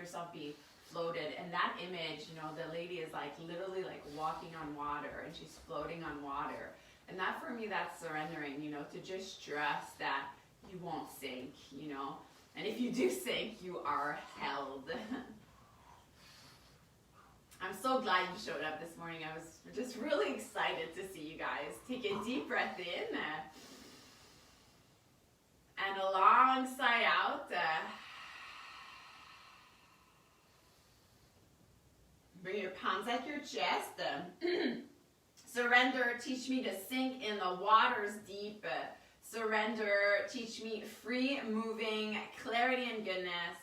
yourself be floated. And that image, you know, the lady is like literally like walking on water and she's floating on water. And that for me, that's surrendering, you know, to just trust that you won't sink, you know. And if you do sink, you are held. I'm so glad you showed up this morning. I was just really excited to see you guys. Take a deep breath in and a long sigh out. Bring your palms at your chest. Surrender, teach me to sink in the waters deep. Surrender, teach me free moving, clarity and goodness.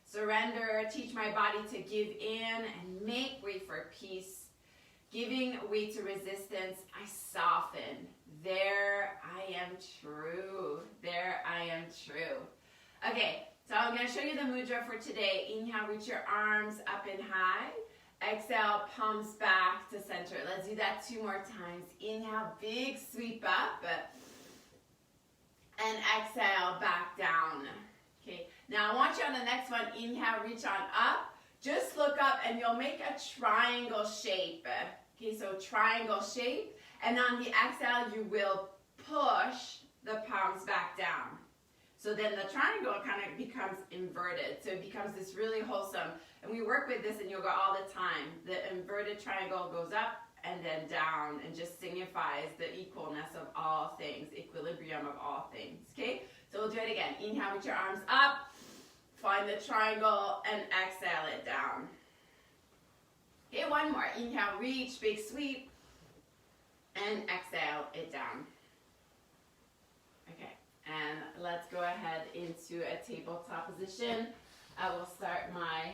Surrender, teach my body to give in and make way for peace. Giving way to resistance, I soften. There I am true. There I am true. Okay, so I'm going to show you the mudra for today. Inhale, reach your arms up and high. Exhale, palms back to center. Let's do that 2 more times. Inhale, big sweep up. And exhale, back down. Okay, now I want you on the next one. Inhale, reach on up. Just look up and you'll make a triangle shape. Okay, so triangle shape. And on the exhale, you will push the palms back down. So then the triangle kind of becomes inverted. So it becomes this really wholesome. And we work with this in yoga all the time. The inverted triangle goes up and then down and just signifies the equalness of all things, equilibrium of all things. Okay? So we'll do it again. Inhale, reach your arms up. Find the triangle and exhale it down. Okay, one more. Inhale, reach, big sweep. And exhale it down. Okay, and let's go ahead into a tabletop position. I will start my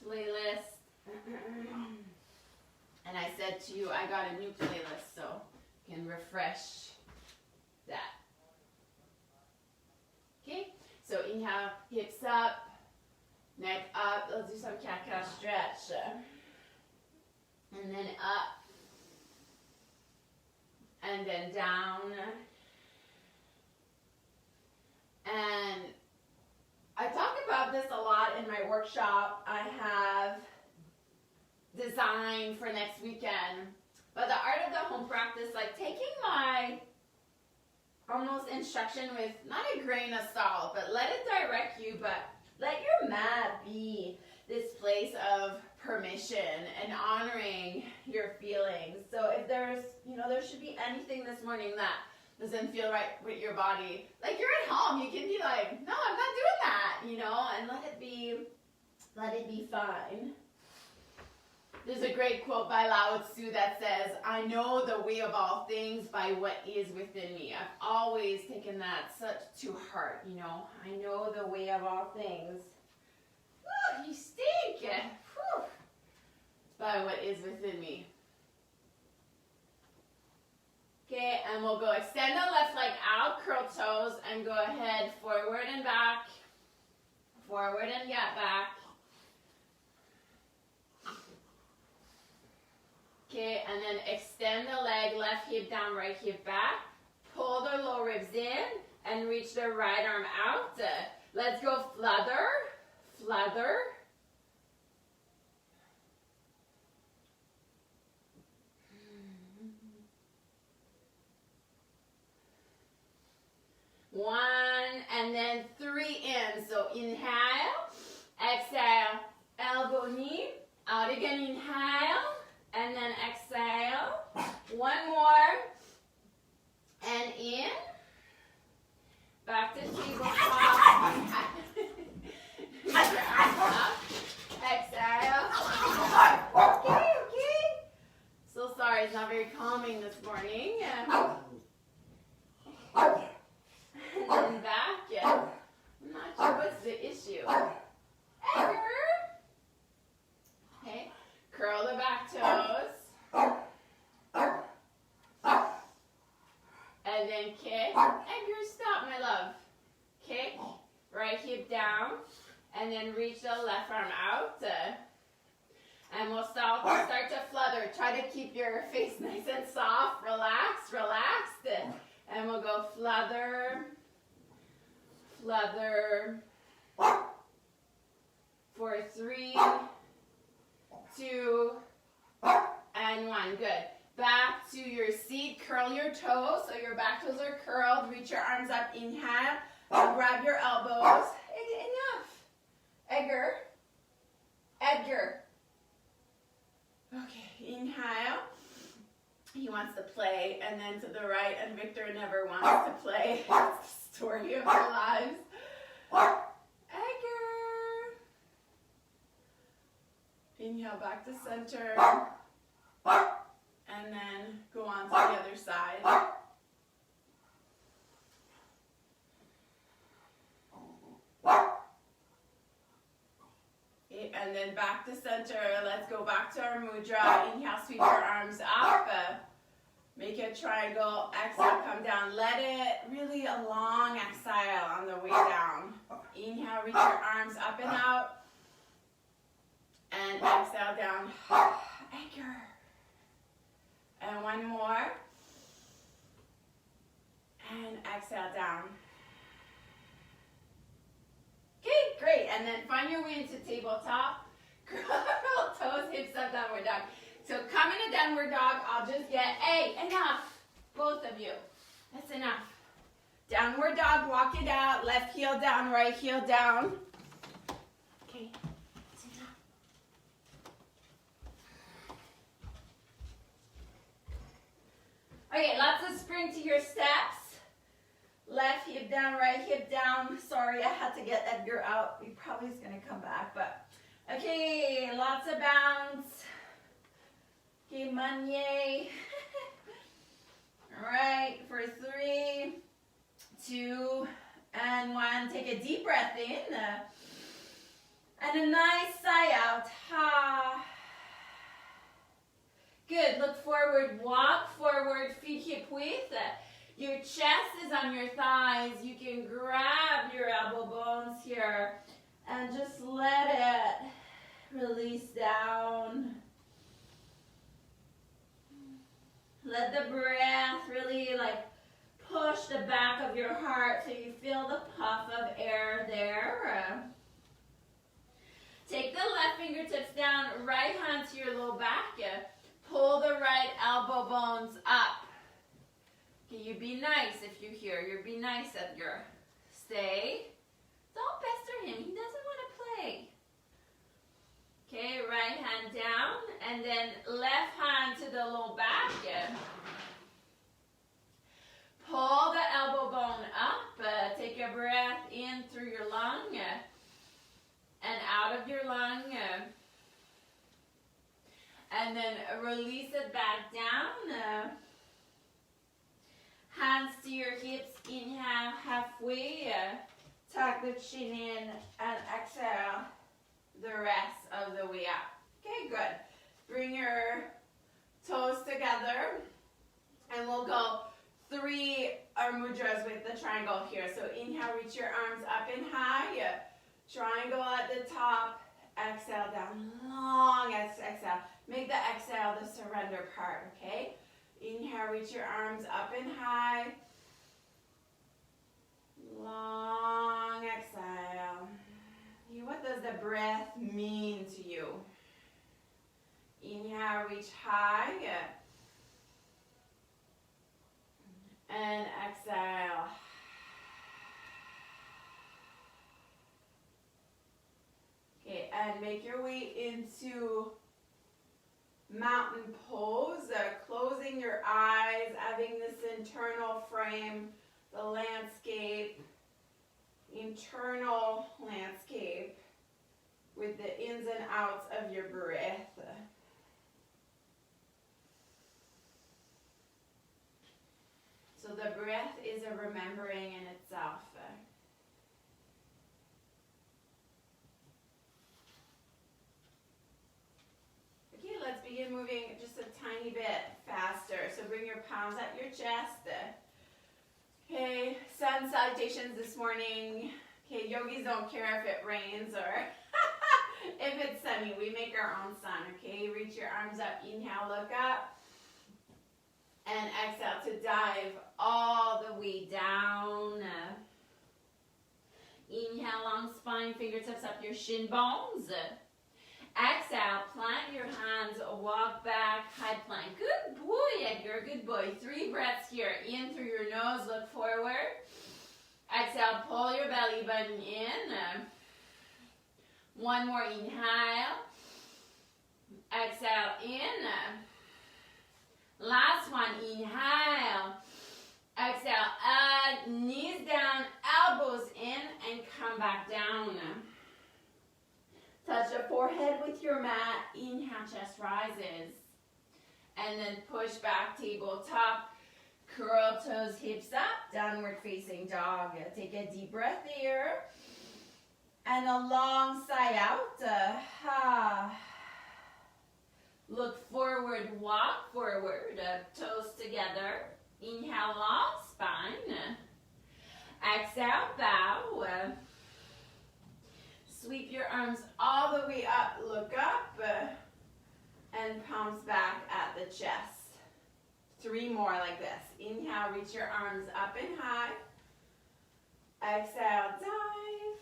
playlist. And I said to you, I got a new playlist, so you can refresh that. Okay, so inhale, hips up, neck up. Let's do some cat-cow stretch. And then up. And then down. And I talk about this a lot in my workshop I have designed for next weekend. But the art of the home practice, like taking my almost instruction with not a grain of salt, but let it direct you, but let your mat be this place of permission and honoring your feelings. So if there's, you know, there should be anything this morning that doesn't feel right with your body, like you're at home, you can be like, no, I'm not doing that, you know, and let it be fine. There's a great quote by Lao Tzu that says, I know the way of all things by what is within me. I've always taken that such to heart, you know. I know the way of all things. Whew, you stink. Whew. By what is within me. Okay, and we'll go extend the left leg out, curl toes, and go ahead forward and back. Forward and get back. Okay, and then extend the leg, left hip down, right hip back. Pull the low ribs in and reach the right arm out. Let's go flutter, flutter. One, and then 3 in. So inhale, exhale, elbow, knee. Out again, inhale. And then exhale. One more. And in. Back to tabletop. Your arms up. Exhale. Okay, okay. So sorry, it's not very calming this morning. And then back. I'm not sure what's the issue. Edgar. Okay. Curl the back toes. And then kick. Edgar, stop, my love. Kick. Right hip down. And then reach the left arm out. And we'll start to flutter. Try to keep your face nice and soft. Relax, relaxed. And we'll go flutter, flutter, toes. Enough. Edgar. Okay, inhale. He wants to play, and then to the right, and Victor never wants to play. It's the story of our lives. Edgar. Inhale back to center. And then go on to the other side. And then back to center. Let's go back to our mudra. Inhale, sweep your arms up. Make a triangle. Exhale, come down. Let it really a long exhale on the way down. Inhale, reach your arms up and out. And exhale down. Anchor. And one more. And exhale down. Okay, great. And then find your way into tabletop. Curl toes, hips up, downward dog. So come in a downward dog. I'll just get, enough. Both of you. That's enough. Downward dog, walk it out. Left heel down, right heel down. Okay, that's enough. Okay, lots of spring to your steps. Left hip down, right hip down. Sorry, I had to get Edgar out. He probably is going to come back, but okay, lots of bounce. Okay, Manye. All right, for 3, 2, and 1. Take a deep breath in. And a nice sigh out. Ha. Good, look forward, walk forward, feet hip width. Your chest is on your thighs. You can grab your elbow bones here and just let it release down. Let the breath really push the back of your heart so you feel the puff of air there. Take the left fingertips down, right hand to your low back. Pull the right elbow bones up. Okay, you be nice if you hear. You be nice, Edgar. Stay. Don't pester him. He doesn't want to play. Okay, right hand down. And then left hand to the low back. Pull the elbow bone up. Take a breath in through your lung. And out of your lung. And then release it back down. Hands to your hips, inhale halfway, tuck the chin in, and exhale the rest of the way up. Okay, good. Bring your toes together, and we'll go 3 mudras with the triangle here. So inhale, reach your arms up and high, triangle at the top, exhale down, long exhale. Make the exhale the surrender part, okay? Inhale, reach your arms up and high. Long exhale. What does the breath mean to you? Inhale, reach high. And exhale. Okay, and make your way into mountain pose, closing your eyes, having this internal frame, the landscape, internal landscape with the ins and outs of your breath. So the breath is a remembering in itself. Let's begin moving just a tiny bit faster. So bring your palms at your chest. Okay, sun salutations this morning. Okay, yogis don't care if it rains or if it's sunny. We make our own sun, okay? Reach your arms up, inhale, look up. And exhale to dive all the way down. Inhale, long spine, fingertips up your shin bones. Exhale, plant your hands, walk back, high plank. Good boy, Edgar, good boy. 3 breaths here. In through your nose, look forward. Exhale, pull your belly button in. One more inhale. Exhale in. Last one, inhale. Exhale, knees down, elbows in, and come back down. Touch the forehead with your mat. Inhale, chest rises. And then push back, tabletop. Curl toes, hips up, downward facing dog. Take a deep breath here. And a long sigh out. Look forward, walk forward. Toes together. Inhale, long spine. Exhale, bow. Sweep your arms all the way up. Look up. And palms back at the chest. 3 more like this. Inhale, reach your arms up and high. Exhale, dive.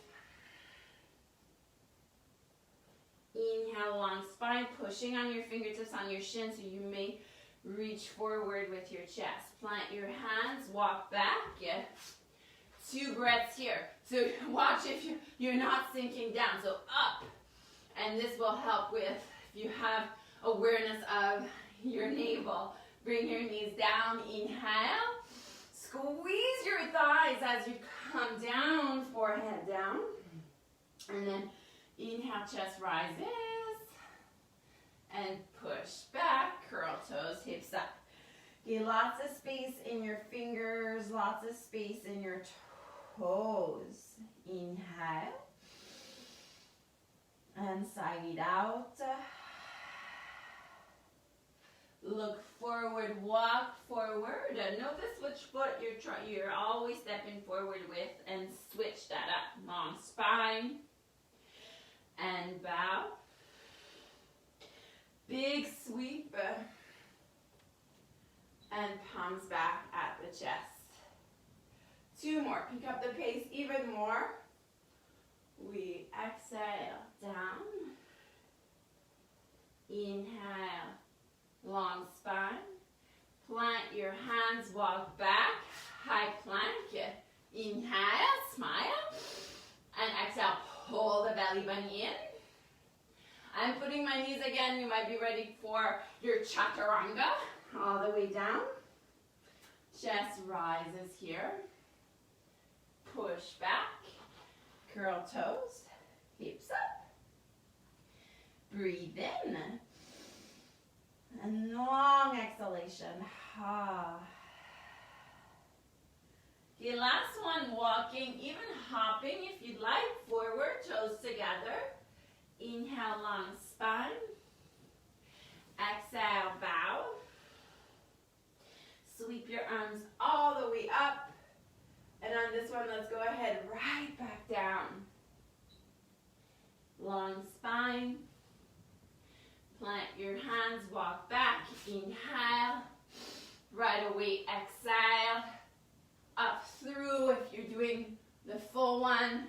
Inhale, long spine, pushing on your fingertips on your shin so you may reach forward with your chest. Plant your hands, walk back. 2 breaths here. So watch if you're not sinking down. So up. And this will help with, if you have awareness of your navel. Bring your knees down. Inhale. Squeeze your thighs as you come down, forehead down. And then inhale, chest rises. And push back, curl toes, hips up. Okay, lots of space in your fingers, lots of space in your toes. Inhale. And side out. Look forward, walk forward. Notice which foot you're always stepping forward with and switch that up. Long spine. And bow. Big sweep. And palms back at the chest. 2 more. Pick up the pace even more. We exhale down. Inhale. Long spine. Plant your hands, walk back. High plank. Inhale, smile. And exhale, pull the belly button in. I'm putting my knees again. You might be ready for your Chaturanga. All the way down. Chest rises here. Push back. Curl toes. Hips up. Breathe in. And long exhalation. Okay, last one, walking, even hopping if you'd like. Forward, toes together. Inhale, long spine. Exhale, bow. Sweep your arms all the way up. And on this one, let's go ahead right back down. Long spine. Plant your hands, walk back. Inhale. Right away, exhale. Up through if you're doing the full one.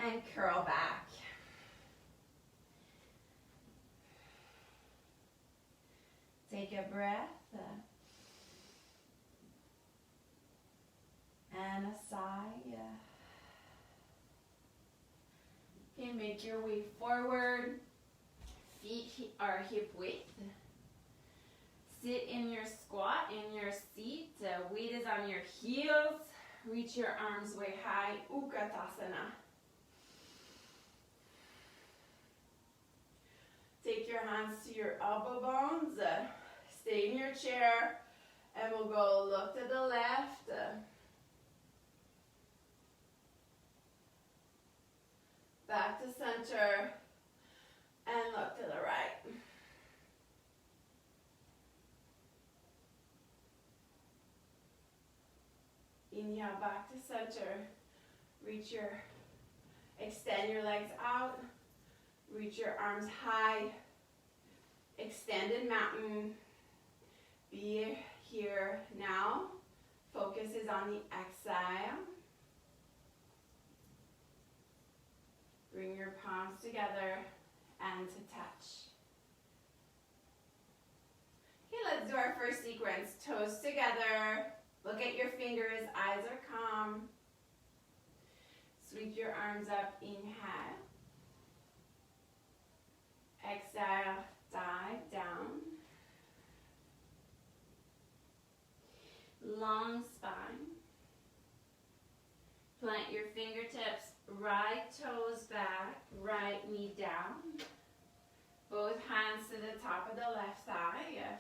And curl back. Take a breath. And a sigh. Okay, make your way forward. Feet are hip width. Sit in your squat, in your seat. Weight is on your heels. Reach your arms way high. Utkatasana. Take your hands to your elbow bones. Stay in your chair. And we'll go look to the left. Back to center. And look to the right. Inhale, back to center. Extend your legs out. Reach your arms high. Extended mountain. Be here now. Focus is on the exhale. Bring your palms together and to touch. Okay, let's do our first sequence. Toes together. Look at your fingers. Eyes are calm. Sweep your arms up, inhale. Exhale, dive down. Long spine. Plant your fingertips, right toes back, right knee down. Both hands to the top of the left thigh.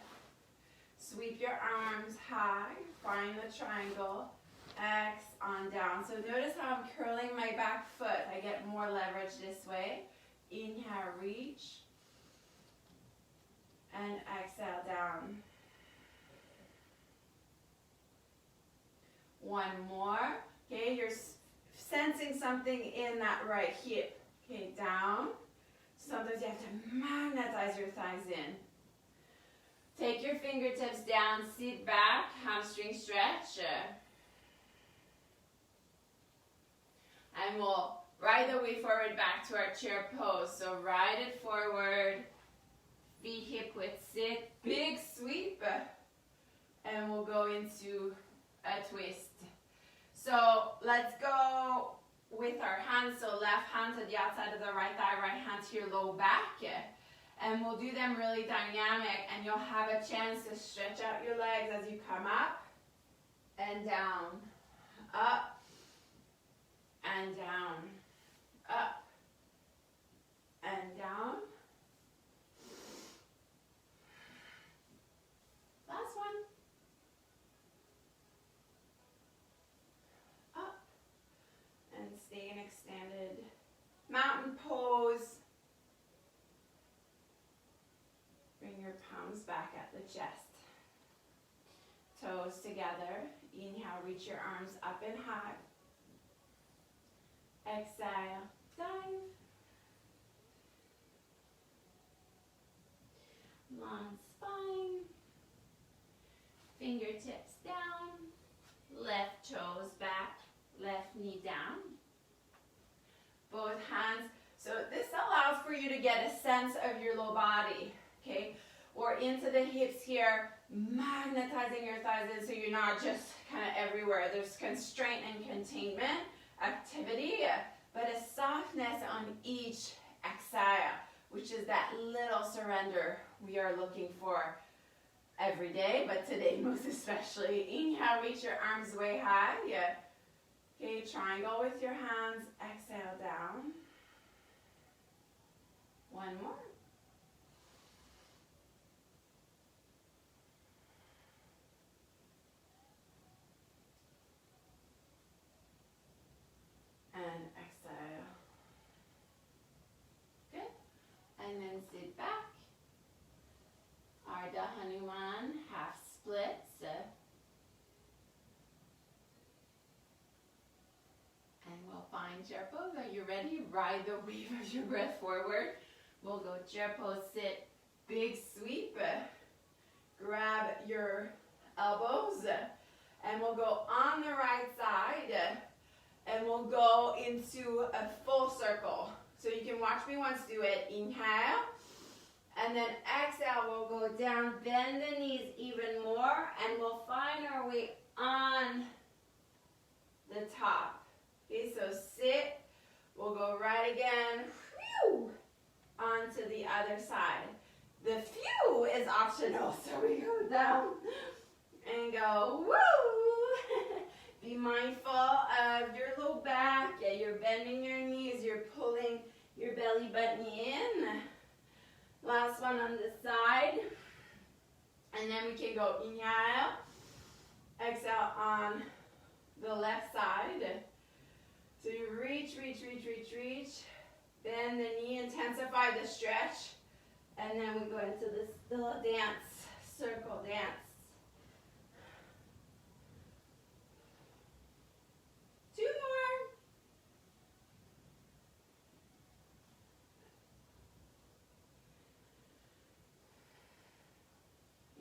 Sweep your arms high, find the triangle. X on down. So notice how I'm curling my back foot. I get more leverage this way. Inhale, reach. And exhale, down. One more. Okay, you're sensing something in that right hip. Okay, down. Sometimes you have to magnetize your thighs in. Take your fingertips down, sit back, hamstring stretch. And we'll ride the way forward back to our chair pose. So ride it forward, feet hip width sit, big sweep. And we'll go into a twist. So let's go with our hands. So left hand to the outside of the right thigh, right hand to your low back. And we'll do them really dynamic, and you'll have a chance to stretch out your legs as you come up and down, up and down, up and down. Last one. Up and stay in extended mountain pose. Bring your palms back at the chest. Toes together. Inhale, reach your arms up and high. Exhale, dive. Long spine. Fingertips down. Left toes back. Left knee down. Both hands. So this allows for you to get a sense of your low body. Okay, or into the hips here, magnetizing your thighs in so you're not just kind of everywhere. There's constraint and containment activity, but a softness on each exhale, which is that little surrender we are looking for every day, but today most especially. Inhale, reach your arms way high. Okay, triangle with your hands. Exhale, down. One more. And exhale. Good. And then sit back. Ardha Hanuman, half splits. And we'll find chair pose. Are you ready? Ride the wave of your breath forward. We'll go chair pose, sit, big sweep. Grab your elbows. And we'll go on the right side. And we'll go into a full circle. So you can watch me once do it. Inhale. And then exhale, we'll go down, bend the knees even more, and we'll find our way on the top. Okay, so sit. We'll go right again. Whew, onto the other side. The phew is optional, so we go down and go woo. Be mindful of your low back. Yeah, you're bending your knees. You're pulling your belly button in. Last one on this side. And then we can go inhale. Exhale on the left side. So you reach, reach, reach, reach, reach. Bend the knee, intensify the stretch. And then we go into this little dance, circle dance. Two more.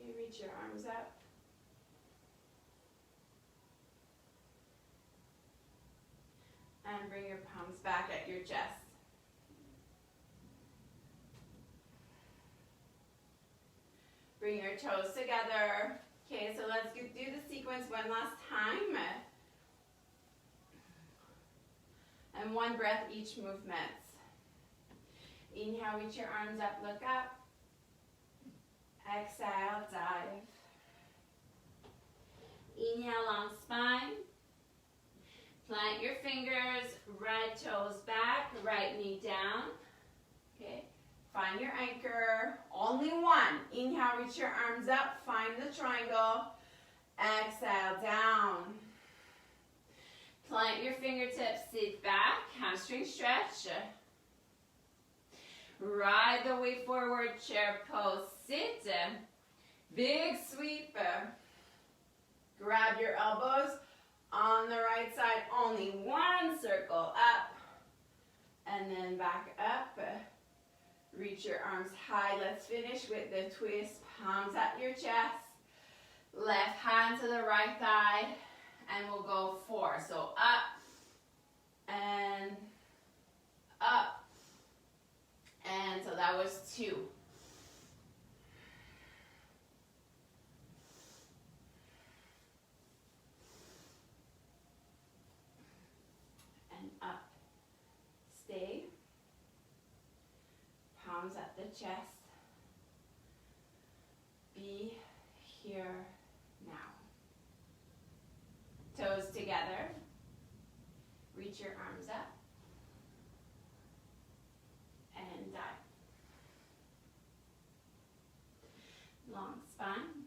You reach your arms up. And bring your palms back at your chest. Bring your toes together. Okay, so let's do the sequence one last time. And one breath each movement. Inhale, reach your arms up, look up. Exhale, dive. Inhale, long spine. Plant your fingers, right toes back, right knee down. Okay. Find your anchor. Only one. Inhale, reach your arms up, find the triangle. Exhale, down. Plant your fingertips, sit back, hamstring stretch. Ride the way forward, chair pose, sit. Big sweep. Grab your elbows on the right side, only one circle up. And then back up. Reach your arms high. Let's finish with the twist. Palms at your chest. Left hand to the right thigh. And we'll go 4. So up and up. And so that was 2. And up. Stay. Palms at the chest. Be here now. Toes together. Reach your arms up. And dive. Long spine.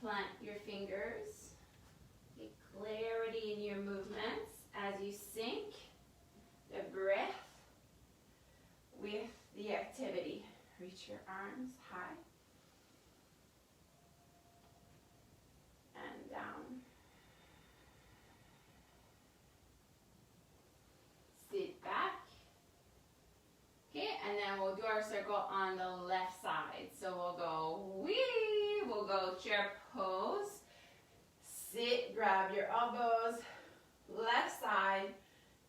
Plant your fingers. Get clarity in your movements as you sync the breath with the activity. Reach your arms high. And down. Sit back. Okay, and then we'll do our circle on the left side. So we'll go wee, we'll go chair pose. Sit, grab your elbows, left side,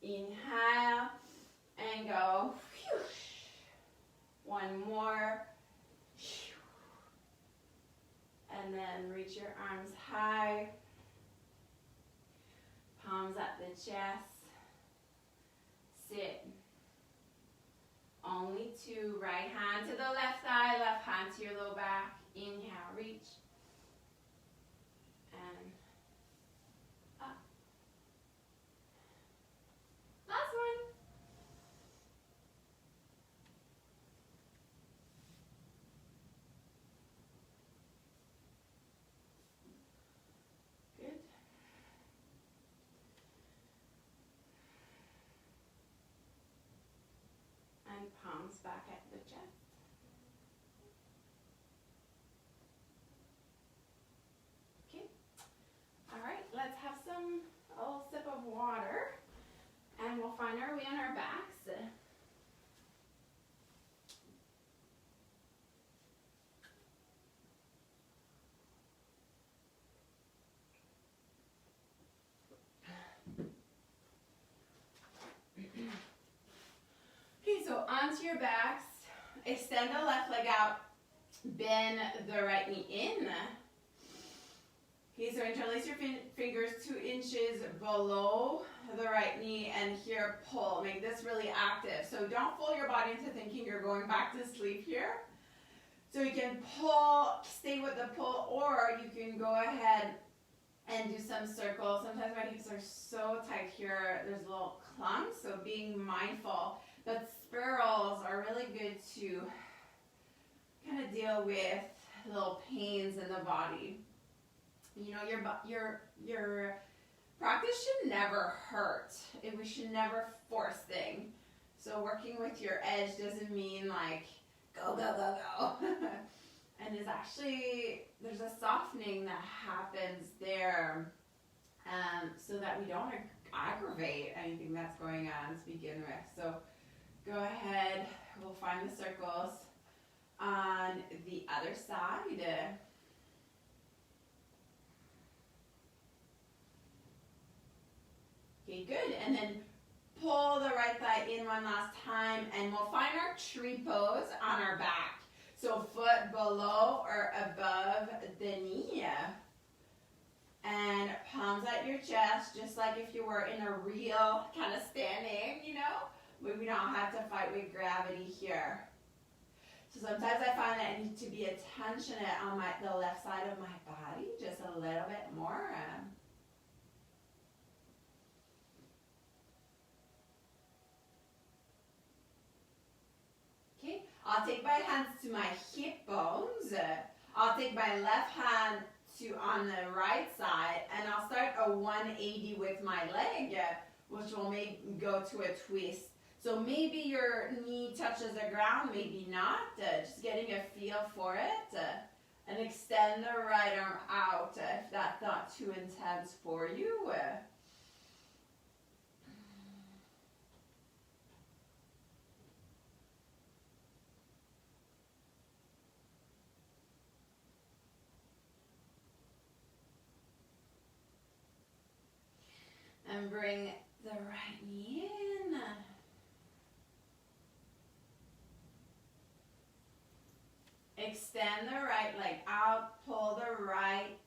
inhale, and go. One more. And then reach your arms high. Palms at the chest. Sit. Only 2. Right hand to the left thigh, left hand to your low back. Inhale, reach. And up. Last one. Good. And palms back at the chest. Okay. All right, let's have a little sip of water, and we'll find our way on our backs. Okay, so onto your backs. Extend the left leg out. Bend the right knee in. Okay, so interlace your fingers 2 inches below the right knee, and here pull. Make this really active. So don't fool your body into thinking you're going back to sleep here. So you can pull, stay with the pull, or you can go ahead and do some circles. Sometimes my hips are so tight here, there's a little clump, so being mindful. But spirals are really good to kind of deal with little pains in the body. You know, your practice should never hurt. We should never force things. So working with your edge doesn't mean like go, go, go, go. And there's a softening that happens there, so that we don't aggravate anything that's going on to begin with. So go ahead, we'll find the circles on the other side. Okay, good. And then pull the right thigh in one last time, and we'll find our tree pose on our back. So foot below or above the knee. And palms at your chest, just like if you were in a real kind of standing, you know? But we don't have to fight with gravity here. So sometimes I find that I need to be attentionate on the left side of my body just a little bit more. Okay, I'll take my hands to my hip bones. I'll take my left hand to on the right side, and I'll start a 180 with my leg, which will make go to a twist. So maybe your knee touches the ground, maybe not. Just getting a feel for it. And extend the right arm out if that's not too intense for you. And bring the right knee in. Extend the right leg out, pull the right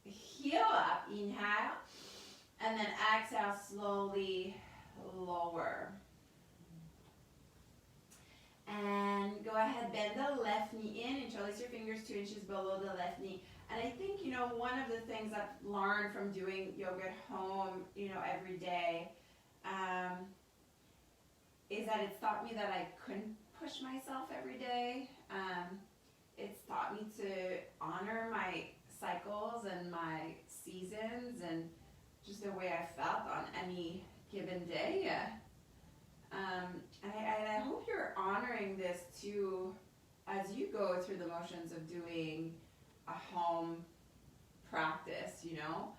heel up, inhale, and then exhale, slowly lower. And go ahead, bend the left knee in, interlace your fingers 2 inches below the left knee. And I think, you know, one of the things I've learned from doing yoga at home, you know, every day, is that it's taught me that I couldn't push myself every day. It's taught me to honor my cycles and my seasons and just the way I felt on any given day. And I hope you're honoring this too as you go through the motions of doing a home practice, you know.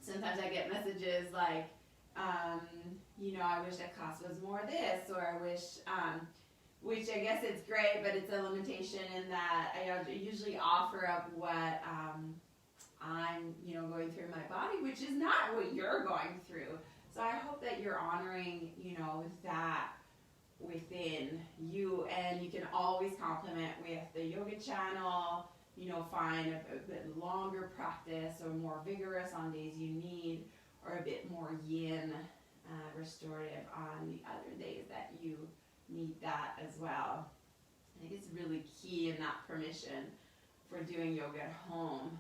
Sometimes I get messages like, you know, I wish that class was more this, or I wish, which I guess it's great, but it's a limitation in that I usually offer up what I'm, you know, going through my body, which is not what you're going through. So I hope that you're honoring, you know, that within you, and you can always complement with the yoga channel, you know, find a bit longer practice or more vigorous on days you need, or a bit more yin restorative on the other days that you need that as well. I think it's really key in that permission for doing yoga at home.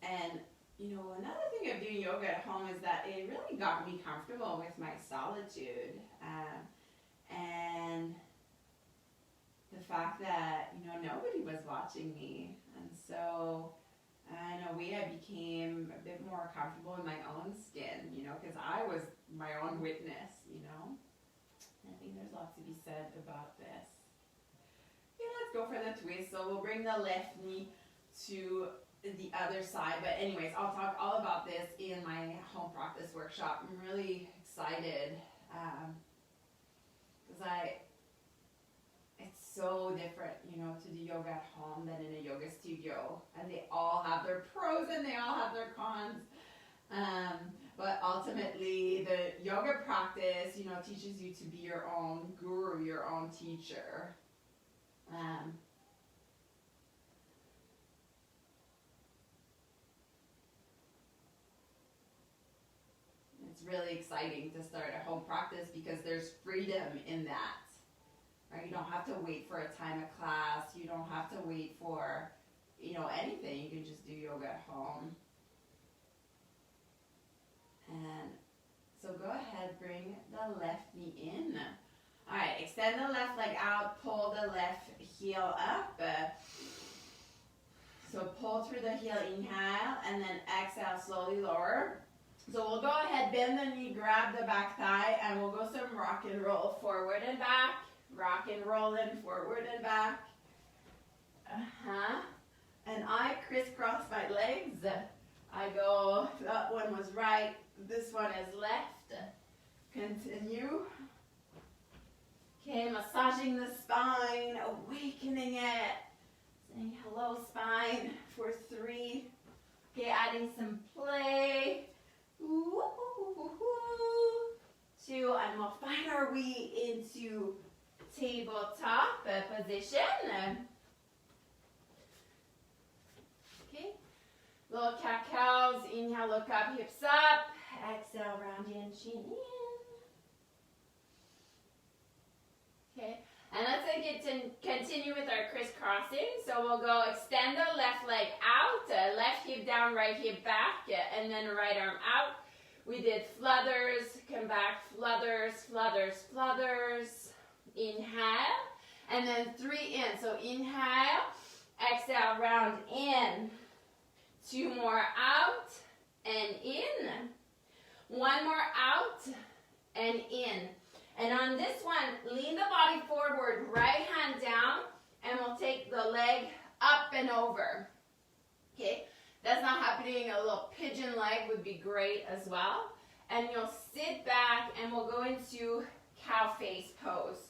And you know, another thing of doing yoga at home is that it really got me comfortable with my solitude, and the fact that, you know, nobody was watching me. And so in a way I became a bit more comfortable in my own skin, you know, because I was my own witness, you know. And I think there's lots to be said about this. Okay, let's go for the twist. So we'll bring the left knee to the other side, but anyways, I'll talk all about this in my home practice workshop. I'm really excited because it's so different, you know, to do yoga at home than in a yoga studio, and they all have their pros and they all have their cons. But ultimately, the yoga practice, you know, teaches you to be your own guru, your own teacher. It's really exciting to start a home practice because there's freedom in that. Right? You don't have to wait for a time of class. You don't have to wait for, you know, anything. You can just do yoga at home. And so go ahead, bring the left knee in. All right, extend the left leg out, pull the left heel up. So pull through the heel, inhale, and then exhale, slowly lower. So we'll go ahead, bend the knee, grab the back thigh, and we'll go some rock and roll, forward and back. Rock and roll in, forward and back. And I crisscross my legs. I go, that one was right, this one is left. Continue. Okay, massaging the spine, awakening it. Saying hello, spine, for 3. Okay, adding some play. 2, and we'll find our way into tabletop position. Little cat-cows. Inhale, look up, hips up. Exhale, round in, chin in. Okay, and let's continue with our crisscrossing. So we'll go extend the left leg out, left hip down, right hip back, and then right arm out. We did flutters, come back, flutters, flutters, flutters. Inhale, and then 3 in. So inhale, exhale, round in. 2 more out and in. 1 more out and in. And on this one, lean the body forward, right hand down, and we'll take the leg up and over. Okay, that's not happening. A little pigeon leg would be great as well. And you'll sit back and we'll go into cow face pose.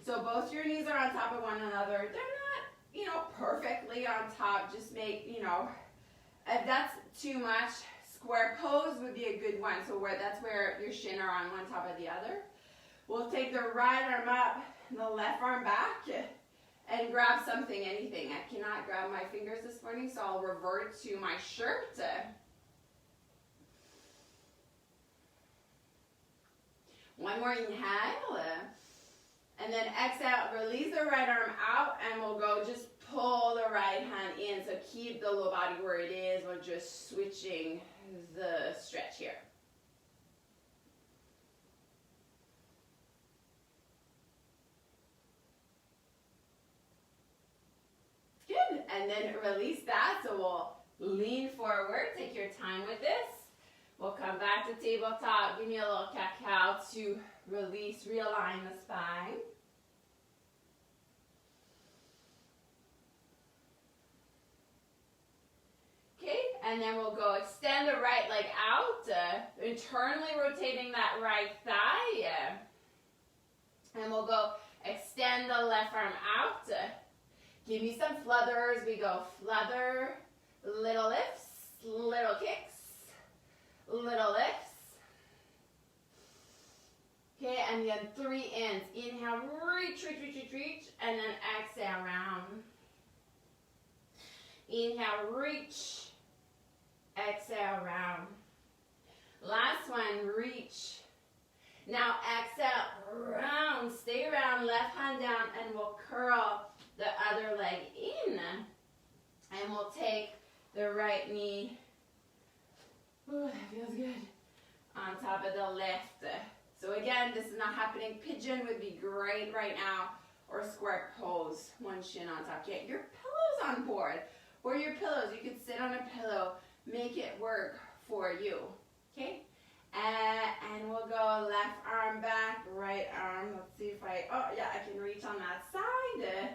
So both your knees are on top of one another. They're not, perfectly on top. Just make, if that's too much, square pose would be a good one. So that's where your shin are on one top of the other. We'll take the right arm up, the left arm back, and grab something, anything. I cannot grab my fingers this morning, so I'll revert to my shirt. One more inhale. And then exhale, release the right arm out, and we'll go just pull the right hand in. So keep the low body where it is. We're just switching the stretch here. Good. And then release that. So we'll lean forward. Take your time with this. We'll come back to tabletop. Give me a little cat-cow to release, realign the spine. Okay, and then we'll go extend the right leg out, internally rotating that right thigh. And we'll go extend the left arm out. Give me some flutters. We go flutter, little lifts, little kicks. Little lifts. Okay, and then 3 ins. Inhale, reach, reach, reach, reach, reach, and then exhale, round. Inhale, reach, exhale, round. Last one, reach. Now exhale, round. Stay round, left hand down, and we'll curl the other leg in. And we'll take the right knee. Ooh, that feels good. On top of the left. So again, this is not happening. Pigeon would be great right now. Or square pose. One shin on top. Get your pillows on board. Or your pillows. You can sit on a pillow. Make it work for you. Okay? And we'll go left arm back, right arm. Let's see if I can reach on that side.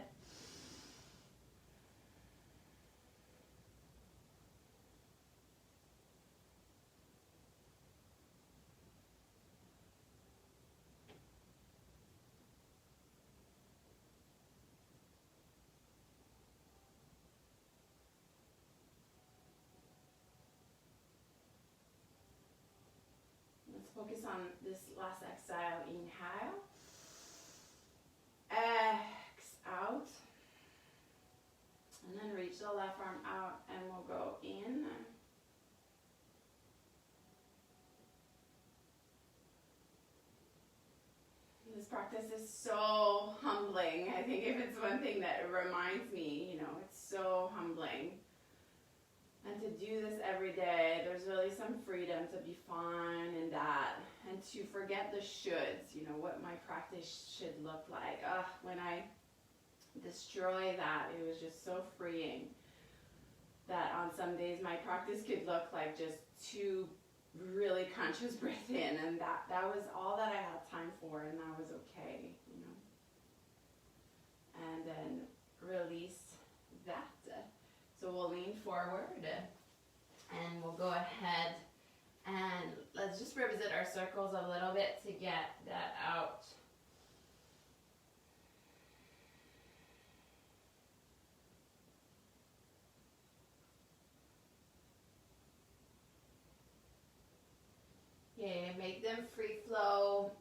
Focus on this last exhale. Inhale. Out. And then reach the left arm out and we'll go in. This practice is so humbling. I think if it's one thing that reminds me, it's so humbling. And to do this every day, there's really some freedom to be fun in that. And to forget the shoulds, what my practice should look like. When I destroy that, it was just so freeing. That on some days my practice could look like just 2 really conscious breath in. And that was all that I had time for, and that was okay, And then release that. So we'll lean forward and we'll go ahead and let's just revisit our circles a little bit to get that out. Okay, make them free flow.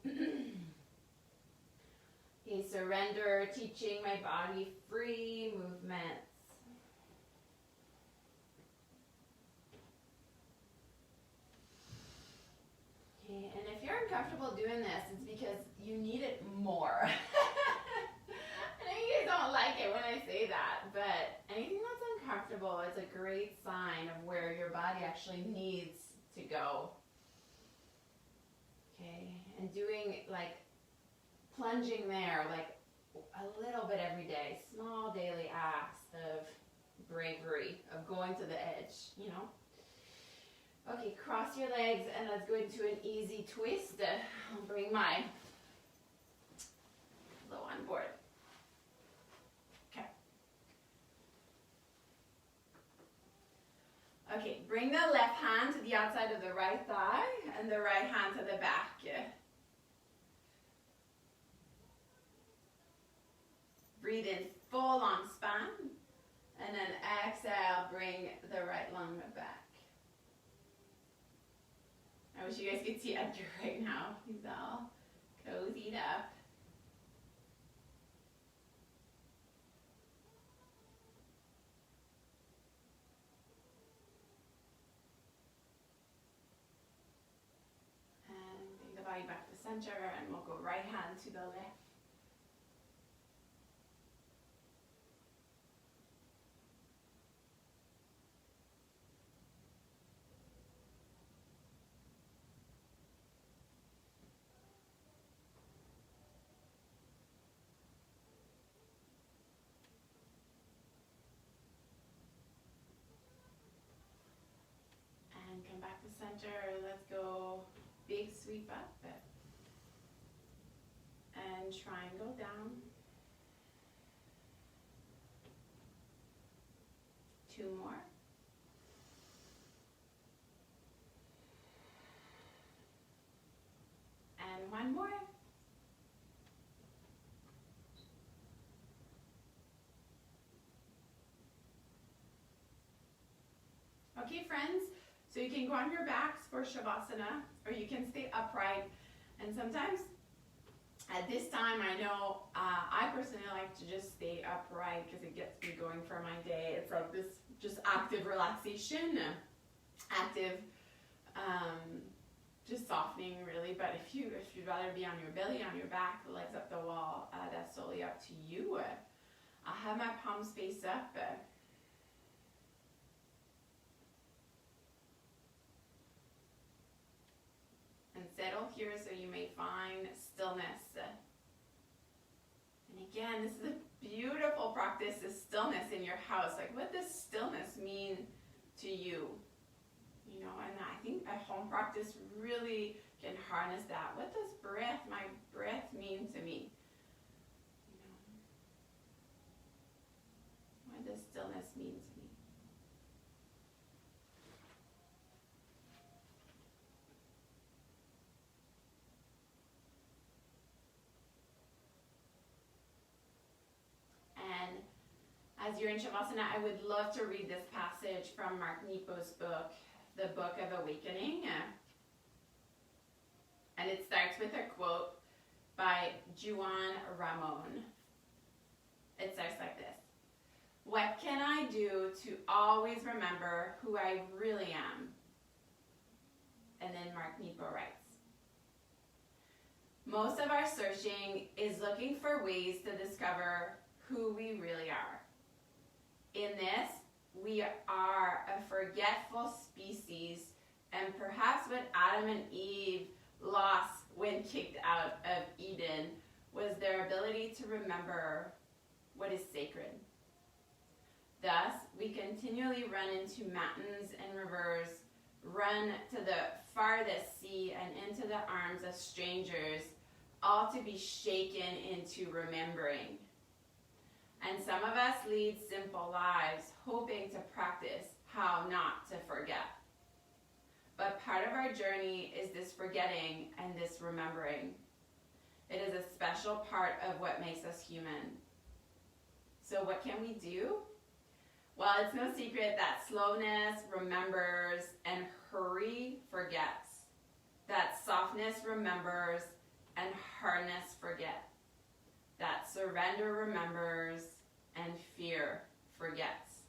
Okay, surrender, teaching my body free movements. doing this, it's because you need it more. I know you guys don't like it when I say that, but anything that's uncomfortable is a great sign of where your body actually needs to go. Okay, and doing like plunging there, like a little bit every day, small daily acts of bravery, of going to the edge, you know. Okay, cross your legs and let's go into an easy twist. I'll bring my low on board. Okay. Okay, bring the left hand to the outside of the right thigh and the right hand to the back. Breathe in, full long span, and then exhale, bring the right lung back. I wish you guys could see Edgar right now. He's all cozied up. And bring the body back to center, and we'll go right hand to the left. Come back to center. Let's go big sweep up and triangle down. 2 more. And 1 more. Okay, friends. So you can go on your backs for Shavasana, or you can stay upright. And sometimes at this time, I know I personally like to just stay upright because it gets me going for my day. It's like this just active relaxation, active just softening really. But if you'd rather be on your belly, on your back, the legs up the wall, that's totally up to you. I have my palms face up. And settle here so you may find stillness. And again, this is a beautiful practice, this stillness in your house. Like, what does stillness mean to you? You know, and I think a home practice really can harness that. What does my breath mean to me? You know, what does stillness mean to me? As you're in Shavasana, I would love to read this passage from Mark Nepo's book, The Book of Awakening. And it starts with a quote by Juan Ramon. It starts like this. What can I do to always remember who I really am? And then Mark Nepo writes, most of our searching is looking for ways to discover who we really are. In this, we are a forgetful species, and perhaps what Adam and Eve lost when kicked out of Eden was their ability to remember what is sacred. Thus, we continually run into mountains and rivers, run to the farthest sea and into the arms of strangers, all to be shaken into remembering. And some of us lead simple lives, hoping to practice how not to forget. But part of our journey is this forgetting and this remembering. It is a special part of what makes us human. So what can we do? Well, it's no secret that slowness remembers and hurry forgets. That softness remembers and hardness forgets. That surrender remembers and fear forgets.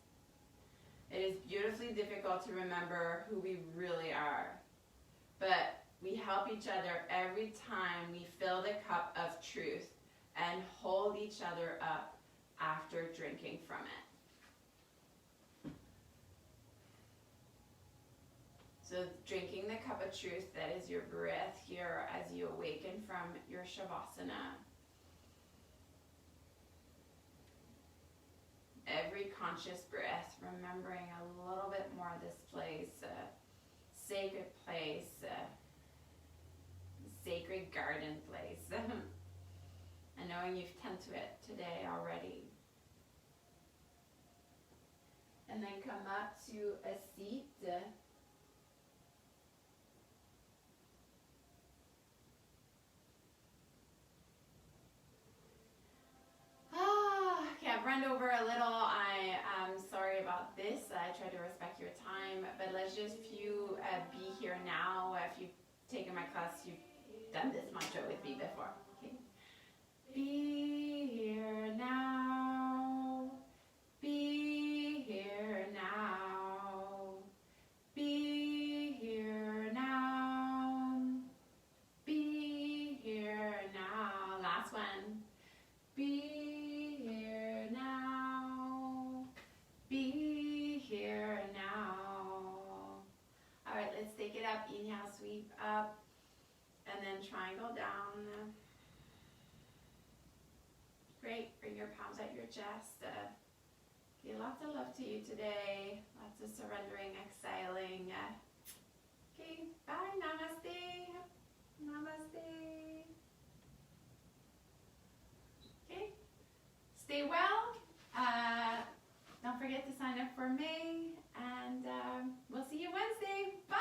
It is beautifully difficult to remember who we really are, but we help each other every time we fill the cup of truth and hold each other up after drinking from it. So drinking the cup of truth, that is your breath here as you awaken from your Shavasana. Every conscious breath, remembering a little bit more of this place, sacred place, sacred garden place. And knowing you've tended to it today already. And then come up to a seat. Okay, I've run over a little. I am sorry about this. I try to respect your time, but let's just you be here now. If you've taken my class, you've done this mantra with me before. Okay. Be here now. Be here now. Be here now. Be here now. Last one. Be here now. Be here now. All right, let's take it up. Inhale, sweep up, and then triangle down. Great. Bring your palms at your chest. Okay, lots of love to you today. Lots of surrendering, exhaling. Okay, bye. Namaste. Namaste. Okay. Stay well. Don't forget to sign up for May, and we'll see you Wednesday. Bye.